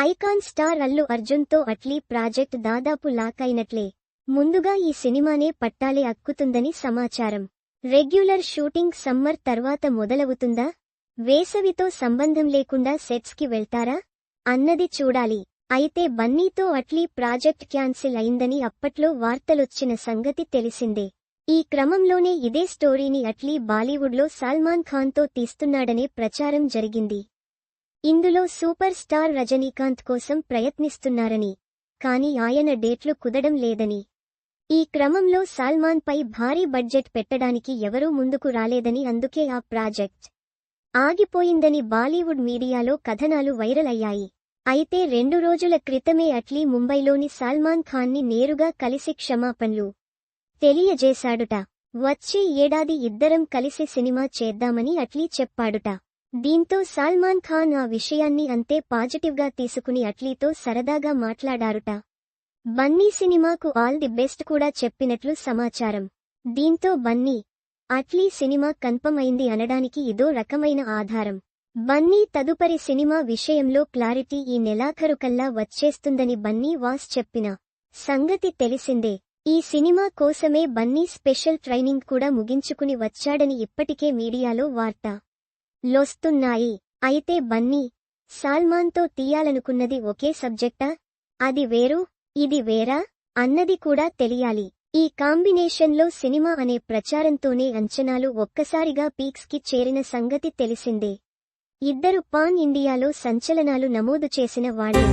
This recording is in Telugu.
ఐకాన్ స్టార్ అల్లు అర్జున్ తో అట్లీ ప్రాజెక్ట్ దాదాపు లాక్ అయినట్లే. ముందుగా ఈ సినిమానే పట్టాలే అక్కుతుందని సమాచారం. రెగ్యులర్ షూటింగ్ సమ్మర్ తర్వాత మొదలవుతుందా? వేసవితో సంబంధం లేకుండా సెట్స్ కి వెళ్తారా అన్నది చూడాలి. అయితే బన్నీతో అట్లీ ప్రాజెక్ట్ క్యాన్సిల్ అయిందని అప్పట్లో వార్తలొచ్చిన సంగతి తెలిసిందే. ఈ క్రమంలోనే ఇదే స్టోరీని అట్లీ బాలీవుడ్లో సల్మాన్ ఖాన్తో తీస్తున్నాడనే ప్రచారం జరిగింది. ఇందులో సూపర్ స్టార్ రజనీకాంత్ కోసం ప్రయత్నిస్తున్నారని, కానీ ఆయన డేట్లు కుదడం లేదని, ఈ క్రమంలో సల్మాన్ పై భారీ బడ్జెట్ పెట్టడానికి ఎవరూ ముందుకు రాలేదని, అందుకే ఆ ప్రాజెక్ట్ ఆగిపోయిందని బాలీవుడ్ మీడియాలో కథనాలు వైరల్ అయ్యాయి. అయితే 2 రోజుల క్రితమే అట్లీ ముంబైలోని సల్మాన్ ఖాన్ని నేరుగా కలిసి క్షమాపణలు తెలియజేశాడుట. వచ్చే ఏడాది ఇద్దరం కలిసి సినిమా చేద్దామని అట్లీ చెప్పాడుట. దీంతో సల్మాన్ ఖాన్ ఆ విషయాన్ని అంతే పాజిటివ్గా తీసుకుని అట్లీతో సరదాగా మాట్లాడారుట. బన్నీ సినిమాకు ఆల్ ది బెస్ట్ కూడా చెప్పినట్లు సమాచారం. దీంతో బన్నీ, అట్లీ సినిమా కన్ఫర్మ్ అయింది అనడానికి ఇదో రకమైన ఆధారం. బన్నీ తదుపరి సినిమా విషయంలో క్లారిటీ ఈ నెలాఖరుకల్లా వచ్చేస్తుందని బన్నీ వాస్ చెప్పిన సంగతి తెలిసిందే. ఈ సినిమా కోసమే బన్నీ స్పెషల్ ట్రైనింగ్ కూడా ముగించుకుని వచ్చాడని ఇప్పటికే మీడియాలో వార్తలొస్తున్నాయి. అయితే బన్నీ, సల్మాన్తో తీయాలనుకున్నది ఒకే సబ్జెక్టా, అది వేరు ఇది వేరా అన్నది కూడా తెలియాలి. ఈ కాంబినేషన్లో సినిమా అనే ప్రచారంతోనే అంచనాలు ఒక్కసారిగా పీక్స్ కి చేరిన సంగతి తెలిసిందే. ఇద్దరు పాన్ ఇండియాలో సంచలనాలు నమోదు చేసిన వాళ్లే.